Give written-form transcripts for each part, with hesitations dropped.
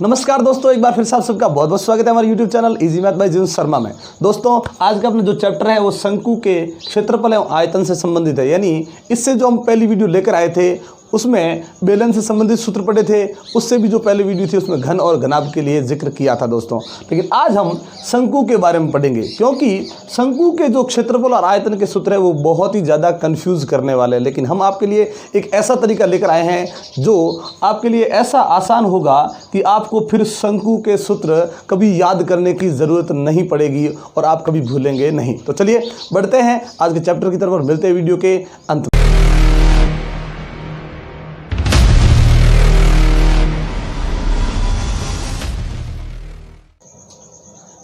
नमस्कार दोस्तों, एक बार फिर से आप सबका बहुत बहुत स्वागत है हमारे YouTube channel easy math bye जीवन शर्मा में। दोस्तों आज का अपना जो चैप्टर है वो शंकु के क्षेत्रफल एवं आयतन से संबंधित है। यानी इससे जो हम पहली वीडियो लेकर आए थे उसमें बेलन से संबंधित सूत्र पढ़े थे, उससे भी जो पहली वीडियो थी उसमें घन और घनाभ के लिए जिक्र किया था दोस्तों। लेकिन आज हम शंकु के बारे में पढ़ेंगे, क्योंकि शंकु के जो क्षेत्रफल और आयतन के सूत्र है वो बहुत ही ज़्यादा कंफ्यूज करने वाले हैं। लेकिन हम आपके लिए एक ऐसा तरीका लेकर आए हैं जो आपके लिए ऐसा आसान होगा कि आपको फिर शंकु के सूत्र कभी याद करने की ज़रूरत नहीं पड़ेगी और आप कभी भूलेंगे नहीं। तो चलिए बढ़ते हैं आज के चैप्टर की तरफ और मिलते हैं वीडियो के अंत में।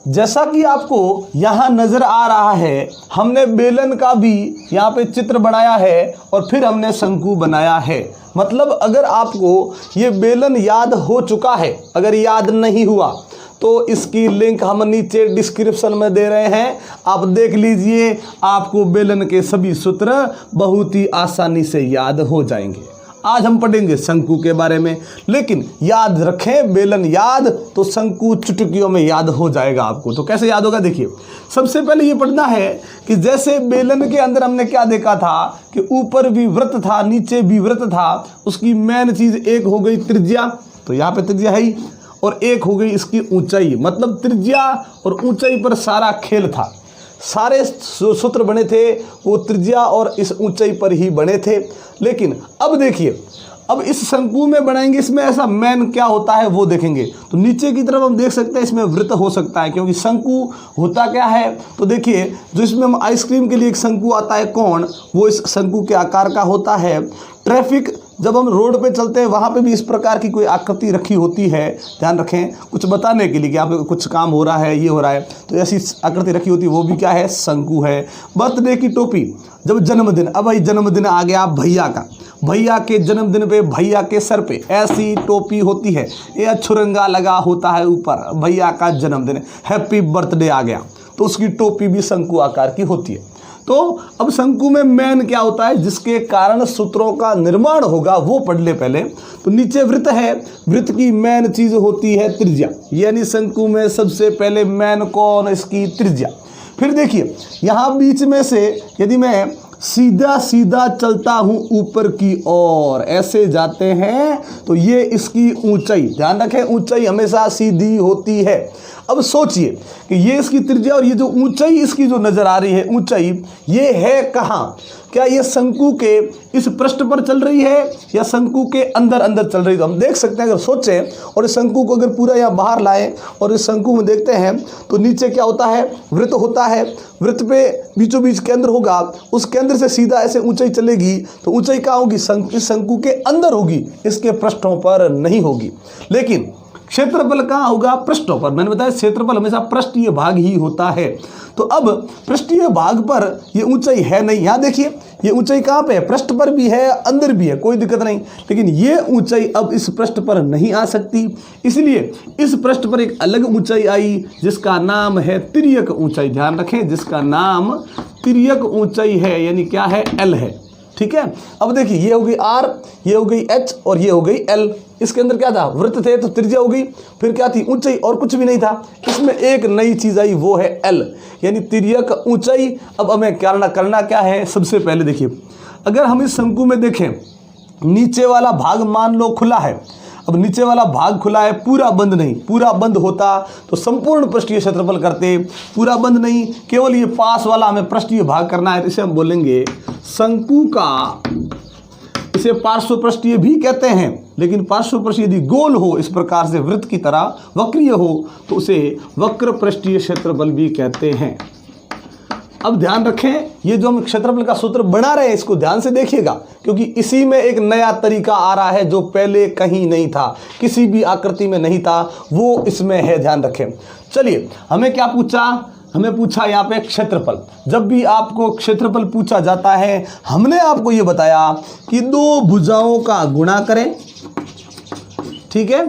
जैसा कि आपको यहाँ नज़र आ रहा है, हमने बेलन का भी यहाँ पे चित्र बनाया है और फिर हमने शंकु बनाया है। मतलब अगर आपको ये बेलन याद हो चुका है, अगर याद नहीं हुआ तो इसकी लिंक हम नीचे डिस्क्रिप्शन में दे रहे हैं, आप देख लीजिए। आपको बेलन के सभी सूत्र बहुत ही आसानी से याद हो जाएंगे। आज हम पढ़ेंगे शंकु के बारे में, लेकिन याद रखें बेलन याद तो शंकु चुटकियों में याद हो जाएगा आपको। तो कैसे याद होगा, देखिए सबसे पहले ये पढ़ना है कि जैसे बेलन के अंदर हमने क्या देखा था कि ऊपर भी वृत्त था नीचे भी वृत्त था। उसकी मेन चीज़ एक हो गई त्रिज्या, तो यहाँ पे त्रिज्या है ही, और एक हो गई इसकी ऊंचाई। मतलब त्रिज्या और ऊंचाई पर सारा खेल था। सारे सूत्र बने थे वो त्रिज्या और इस ऊंचाई पर ही बने थे। लेकिन अब देखिए, अब इस शंकु में बनाएंगे, इसमें ऐसा मैन क्या होता है वो देखेंगे। तो नीचे की तरफ हम देख सकते हैं इसमें वृत्त हो सकता है, क्योंकि शंकु होता क्या है। तो देखिए जो इसमें हम आइसक्रीम के लिए एक शंकु आता है कोण, वो इस शंकु के आकार का होता है। ट्रैफिक जब हम रोड पे चलते हैं वहाँ पे भी इस प्रकार की कोई आकृति रखी होती है, ध्यान रखें, कुछ बताने के लिए कि आप कुछ काम हो रहा है, ये हो रहा है, तो ऐसी आकृति रखी होती है, वो भी क्या है, शंकु है। बर्थडे की टोपी, जब जन्मदिन, अब भाई जन्मदिन आ गया भैया का, भैया के जन्मदिन पे भैया के सर पे ऐसी टोपी होती है, या छुरंगा लगा होता है ऊपर, भैया का जन्मदिन, हैप्पी बर्थडे आ गया, तो उसकी टोपी भी शंकु आकार की होती है। तो अब शंकु में मैन क्या होता है जिसके कारण सूत्रों का निर्माण होगा वो पढ़ ले पहले। तो नीचे वृत्त है, वृत्त की मैन चीज होती है त्रिज्या, यानी शंकु में सबसे पहले मैन कौन, इसकी त्रिज्या। फिर देखिए यहाँ बीच में से यदि मैं सीधा सीधा चलता हूँ ऊपर की ओर, ऐसे जाते हैं तो ये इसकी ऊंचाई, ध्यान रखें ऊंचाई हमेशा सीधी होती है। अब सोचिए कि ये इसकी त्रिज्या और ये जो ऊंचाई इसकी जो नजर आ रही है ऊंचाई, ये है कहाँ, क्या ये शंकु के इस पृष्ठ पर चल रही है या शंकु के अंदर अंदर चल रही है। तो हम देख सकते हैं, अगर सोचें और इस शंकु को अगर पूरा यहाँ बाहर लाएं और इस शंकु में देखते हैं तो नीचे क्या होता है, वृत्त होता है, वृत्त पे बीचों बीच केंद्र होगा, उस केंद्र से सीधा ऐसे ऊंचाई चलेगी, तो ऊंचाई कहाँ होगी, इस शंकु के अंदर होगी, इसके पृष्ठों पर नहीं होगी। लेकिन क्षेत्रफल कहाँ होगा, पृष्ठों पर। मैंने बताया क्षेत्रफल हमेशा पृष्ठीय भाग ही होता है। तो अब पृष्ठीय भाग पर ये ऊंचाई है नहीं, यहाँ देखिए ये ऊंचाई कहाँ पे है, पृष्ठ पर भी है अंदर भी है, कोई दिक्कत नहीं। लेकिन ये ऊंचाई अब इस पृष्ठ पर नहीं आ सकती, इसलिए इस पृष्ठ पर एक अलग ऊंचाई आई जिसका नाम है तिर्यक ऊंचाई। ध्यान रखें जिसका नाम तिर्यक ऊंचाई है, यानी क्या है, एल है। ठीक है, अब देखिए ये हो गई आर, ये हो गई एच और ये हो गई एल। इसके अंदर क्या था, वृत्त थे तो त्रिज्या हो गई, फिर क्या थी, ऊंचाई, और कुछ भी नहीं था। इसमें एक नई चीज आई वो है एल, यानी तिर्यक ऊंचाई। अब हमें करना क्या है, सबसे पहले देखिए अगर हम इस शंकु में देखें, नीचे वाला भाग मान लो खुला है। अब नीचे वाला भाग खुला है, पूरा बंद नहीं, पूरा बंद होता तो संपूर्ण पृष्ठीय क्षेत्रफल करते, पूरा बंद नहीं, केवल ये पास वाला हमें पृष्ठीय भाग करना है। इसे हम बोलेंगे शंकु का, इसे पार्श्व पृष्ठीय भी कहते हैं। लेकिन पार्श्व पृष्ठीय यदि गोल हो, इस प्रकार से वृत्त की तरह वक्रीय हो, तो उसे वक्र पृष्ठीय क्षेत्रफल भी कहते हैं। अब ध्यान रखें, ये जो हम क्षेत्रफल का सूत्र बना रहे हैं इसको ध्यान से देखिएगा, क्योंकि इसी में एक नया तरीका आ रहा है जो पहले कहीं नहीं था, किसी भी आकृति में नहीं था, वो इसमें है, ध्यान रखें। चलिए हमें क्या पूछा, हमें पूछा यहाँ पे क्षेत्रफल। जब भी आपको क्षेत्रफल पूछा जाता है, हमने आपको ये बताया कि दो भुजाओं का गुणा करें। ठीक है,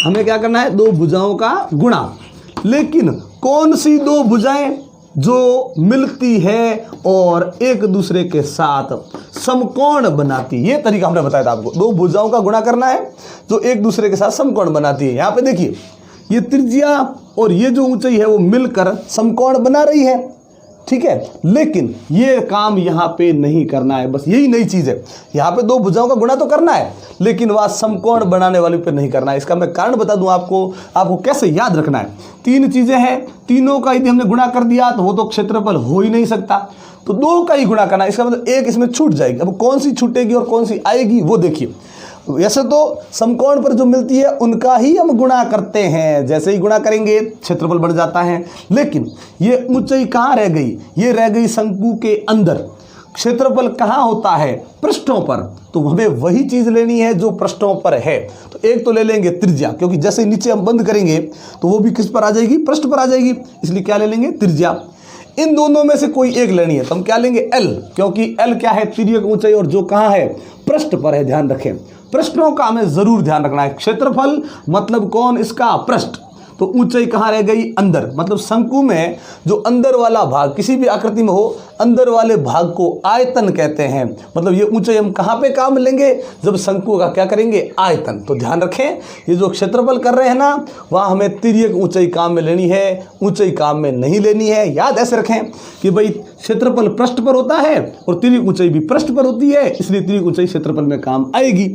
हमें क्या करना है, दो भुजाओं का गुणा। लेकिन कौन सी दो भुजाएं, जो मिलती है और एक दूसरे के साथ समकोण बनाती है। ये तरीका हमने बताया था आपको, दो भुजाओं का गुणा करना है जो एक दूसरे के साथ समकोण बनाती है। यहाँ पे देखिए ये त्रिज्या और ये जो ऊंचाई है वो मिलकर समकोण बना रही है, ठीक है। लेकिन ये काम यहाँ पे नहीं करना है, बस यही नई चीज़ है। यहाँ पे दो भुजाओं का गुणा तो करना है लेकिन वह समकोण बनाने वाले पे नहीं करना है। इसका मैं कारण बता दूं आपको कैसे याद रखना है। तीन चीज़ें हैं, तीनों का यदि हमने गुणा कर दिया तो वो तो क्षेत्रफल हो ही नहीं सकता, तो दो का ही गुणा करना है। इसका मतलब एक इसमें छूट जाएगी। अब कौन सी छूटेगी और कौन सी आएगी वो देखिए। वैसे तो समकोण पर जो मिलती है उनका ही हम गुणा करते हैं, जैसे ही गुणा करेंगे क्षेत्रफल बढ़ जाता है। लेकिन ये ऊंचाई कहाँ रह गई, ये रह गई शंकु के अंदर। क्षेत्रफल कहाँ होता है, पृष्ठों पर, तो हमें वही चीज़ लेनी है जो पृष्ठों पर है। तो एक तो ले लेंगे त्रिज्या, क्योंकि जैसे ही नीचे हम बंद करेंगे तो वो भी किस पर आ जाएगी, पृष्ठ पर आ जाएगी, इसलिए क्या ले लेंगे, त्रिज्या। इन दोनों में से कोई एक लेनी है तो हम क्या लेंगे, एल, क्योंकि एल क्या है, तिर्यक ऊंचाई और जो कहाँ है, पृष्ठ पर है। ध्यान रखें, पृष्ठों का हमें जरूर ध्यान रखना है। क्षेत्रफल मतलब कौन, इसका पृष्ठ। तो ऊंचाई कहाँ रह गई, अंदर, मतलब शंकु में जो अंदर वाला भाग, किसी भी आकृति में हो, अंदर वाले भाग को आयतन कहते हैं। मतलब ये ऊंचाई हम कहाँ पे काम लेंगे, जब शंकु का क्या करेंगे, आयतन। तो ध्यान रखें, ये जो क्षेत्रफल कर रहे हैं ना, वहाँ हमें तिर्यक ऊंचाई काम में लेनी है, ऊंचाई काम में नहीं लेनी है। याद ऐसे रखें कि भाई क्षेत्रफल पृष्ठ पर होता है और तिर्यक ऊंचाई भी पृष्ठ पर होती है, इसलिए तिर्यक ऊंचाई क्षेत्रफल में काम आएगी।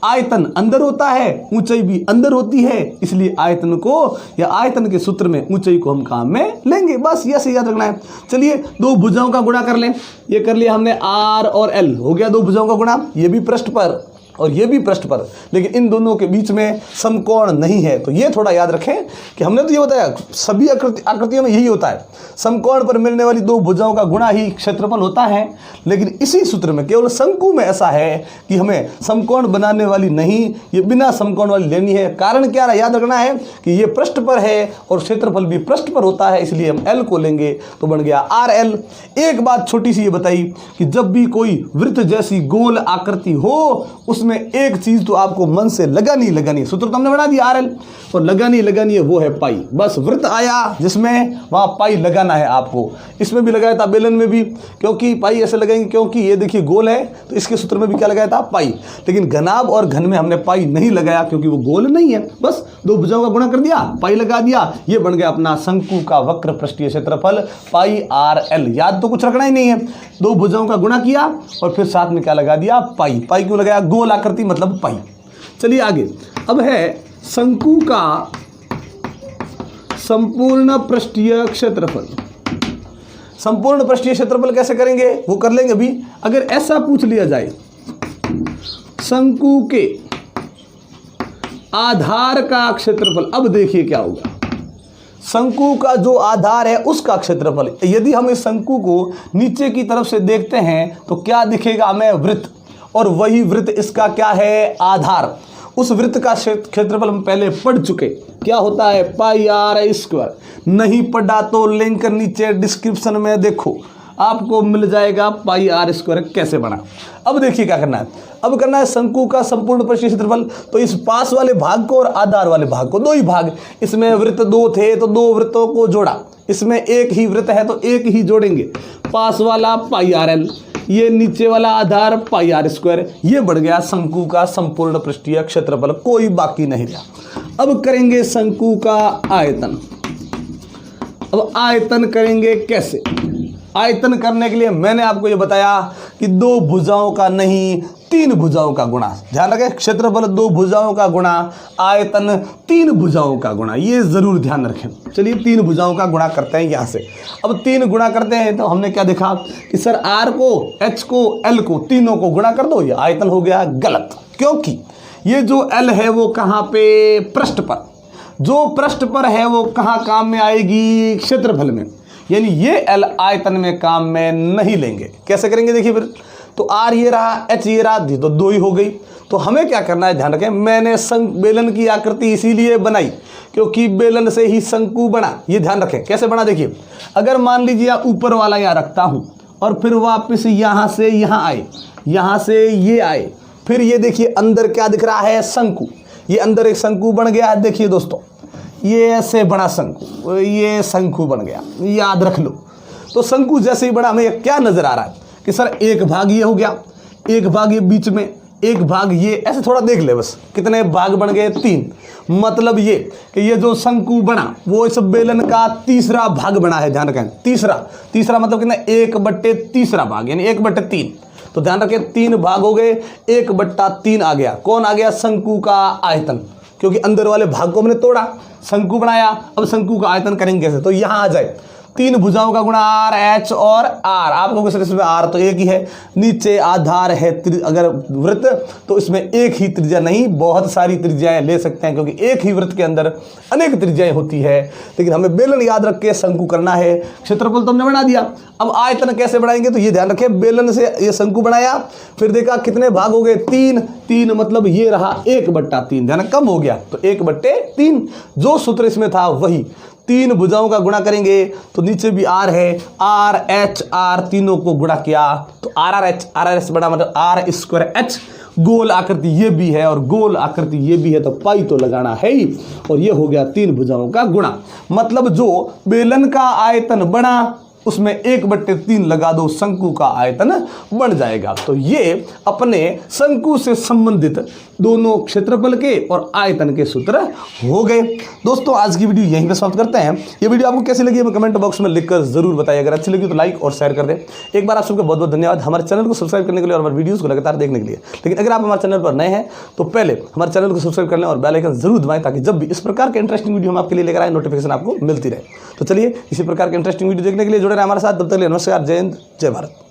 आयतन अंदर होता है, ऊंचाई भी अंदर होती है, इसलिए आयतन को या आयतन के सूत्र में ऊंचाई को हम काम में लेंगे। बस ये से याद रखना है। चलिए दो भुजाओं का गुणा कर लें। ये कर लिया हमने, आर और एल हो गया दो भुजाओं का गुणा। ये भी पृष्ठ पर और ये भी पृष्ठ पर, लेकिन इन दोनों के बीच में समकोण नहीं है। तो ये थोड़ा याद रखें कि हमने तो ये बताया सभी आकृतियों में यही होता है, समकोण पर मिलने वाली दो भुजाओं का गुणा ही क्षेत्रफल होता है। लेकिन इसी सूत्र में केवल शंकु में ऐसा है कि हमें समकोण बनाने वाली नहीं, ये बिना समकोण वाली लेनी है। कारण क्या है, याद रखना है कि ये पृष्ठ पर है और क्षेत्रफल भी पृष्ठ पर होता है, इसलिए हम एल को लेंगे, तो बन गया आर एल। एक बात छोटी सी ये बताई कि जब भी कोई वृत्त जैसी गोल आकृति हो उसमें एक चीज तो आपको मन से लगानी, सूत्र तो हमने बना दिया आर एल, और लगानी है वो है पाई। बस वृत्त आया जिसमें वहां पाई लगाना है आपको। इसमें भी लगाया था, बेलन में भी, क्योंकि पाई ऐसे लगाएंगे क्योंकि ये देखिए गोल है, तो इसके सूत्र में भी क्या लगाया था, पाई। लेकिन घनाभ और घन में हमने पाई नहीं लगाया क्योंकि वो गोल नहीं है। बस दो भुजाओं का गुणा कर दिया, पाई लगा दिया, ये बन गया अपना शंकु का वक्र पृष्ठीय क्षेत्रफल पाई आर एल। याद तो कुछ रखना ही नहीं है, दो भुजाओं का गुणा किया और फिर साथ में क्या लगा दिया, पाई। पाई क्यों लगाया, गोल आकृति मतलब पाई। चलिए आगे, अब है शंकु का संपूर्ण पृष्ठीय क्षेत्रफल। संपूर्ण पृष्ठीय क्षेत्रफल कैसे करेंगे वो कर लेंगे अभी। अगर ऐसा पूछ लिया जाए, शंकु के आधार का क्षेत्रफल, अब देखिए क्या होगा, शंकु का जो आधार है उसका क्षेत्रफल। यदि हम इस शंकु को नीचे की तरफ से देखते हैं तो क्या दिखेगा हमें, वृत्त, और वही वृत्त इसका क्या है, आधार। उस वृत्त का क्षेत्रफल हम पहले पढ़ चुके, क्या होता है, पाई आर स्क्वायर। नहीं पढ़ा तो लिंक नीचे डिस्क्रिप्शन में देखो, आपको मिल जाएगा पाई आर स्क्वायर कैसे बना। अब देखिए क्या करना है, अब करना है शंकु का संपूर्ण पृष्ठीय क्षेत्रफल। तो इस पास वाले भाग को और आधार वाले भाग को, दो ही भाग, इसमें वृत्त दो थे तो दो वृत्तों को जोड़ा, इसमें एक ही वृत्त है तो एक ही जोड़ेंगे। पास वाला पाई आर एल, ये नीचे वाला आधार पाई आर स्क्वायर, ये बढ़ गया शंकु का संपूर्ण पृष्ठीय क्षेत्रफल, कोई बाकी नहीं रहा। अब करेंगे शंकु का आयतन। अब आयतन करेंगे कैसे, आयतन करने के लिए मैंने आपको ये बताया कि दो भुजाओं का नहीं, तीन भुजाओं का गुणा। ध्यान रखें, क्षेत्रफल दो भुजाओं का गुणा, आयतन तीन भुजाओं का गुणा, ये जरूर ध्यान रखें। चलिए तीन भुजाओं का गुणा करते हैं यहाँ से। अब तीन गुणा करते हैं तो हमने क्या देखा कि सर आर को, एच को, एल को, तीनों को गुणा कर दो, ये आयतन हो गया गलत। क्योंकि ये जो एल है वो कहाँ पे, पृष्ठ पर, जो पृष्ठ पर है वो कहाँ काम में आएगी, क्षेत्रफल में, यानी ये एल आयतन में काम में नहीं लेंगे। कैसे करेंगे देखिए फिर, तो आर ये रहा, एच ये रहा, तो दो ही हो गई। तो हमें क्या करना है, ध्यान रखें, मैंने बेलन की आकृति इसीलिए बनाई क्योंकि बेलन से ही शंकु बना। ये ध्यान रखें कैसे बना, देखिए अगर मान लीजिए ऊपर वाला यहाँ रखता हूँ और फिर वापस यहाँ से यहाँ आए, यहाँ से ये आए, फिर ये देखिए अंदर क्या दिख रहा है, शंकु। ये अंदर एक शंकु बन गया है, देखिए दोस्तों, ये ऐसे बड़ा शंकु, ये शंकु बन गया, याद रख लो। तो शंकु जैसे ही बड़ा हमें क्या नजर आ रहा है कि सर एक भाग ये हो गया, एक भाग ये बीच में, एक भाग ये, ऐसे थोड़ा देख ले बस कितने भाग बन गए 3। मतलब ये कि ये जो शंकु बना वो इस बेलन का तीसरा भाग बना है। ध्यान रखें तीसरा मतलब कितना 1/3 भाग यानी 1/3। तो ध्यान रखें 3 भाग हो गए, 1/3 आ गया। कौन आ गया? शंकु का आयतन, क्योंकि अंदर वाले भाग को हमने तोड़ा, शंकु बनाया। अब शंकु का आयतन करेंगे कैसे? तो यहां आ जाए 3 भुजाओं का गुणा आर, एच और आर। आप लोगों के इसमें आर तो एक ही है, नीचे आधार है। अगर वृत्त तो इसमें एक ही त्रिज्या नहीं, बहुत सारी त्रिज्याएं ले सकते हैं, क्योंकि एक ही वृत्त के अंदर अनेक त्रिज्याएं होती है। लेकिन हमें बेलन याद रख के शंकु करना है। क्षेत्रफल तो हमने बना दिया, अब आयतन कैसे बढ़ाएंगे? तो ये ध्यान रखें, बेलन से ये शंकु बनाया, फिर देखा कितने भाग हो गए 3 मतलब ये रहा 1/3। ध्यान कम हो गया तो 1/3। जो सूत्र इसमें था वही, 3 भुजाओं का गुणा करेंगे तो नीचे भी आर है, आर एच आर, तीनों को गुणा किया तो आर एच बड़ा मतलब r² h। गोल आकृति ये भी है और गोल आकृति ये भी है, तो पाई तो लगाना है ही। और ये हो गया 3 भुजाओं का गुणा। मतलब जो बेलन का आयतन बड़ा उसमें 1/3 लगा दो, शंकु का आयतन बढ़ जाएगा। तो ये अपने शंकु से संबंधित दोनों क्षेत्रफल के और आयतन के सूत्र हो गए। दोस्तों आज की वीडियो यहीं पे समाप्त करते हैं। ये वीडियो आपको कैसी लगी हमें कमेंट बॉक्स में लिखकर जरूर बताइए। अगर अच्छी लगी तो लाइक और शेयर कर दें। एक बार आप सबका बहुत बहुत धन्यवाद हमारे चैनल को सब्सक्राइब करने के लिए और हमारे वीडियोस को लगातार देखने के लिए। लेकिन अगर आप हमारे चैनल पर नए हैं तो पहले हमारे चैनल को सब्सक्राइब कर लें और बेल आइकन जरूर दबाएं, ताकि जब भी इस प्रकार के इंटरेस्टिंग वीडियो हम आपके लिए लेकर आए नोटिफिकेशन आपको मिलती रहे। तो चलिए इसी प्रकार के इंटरेस्टिंग वीडियो देखने के लिए जुड़े रहे हमारे साथ। तब तक के लिए नमस्कार, जय हिंद, जय भारत।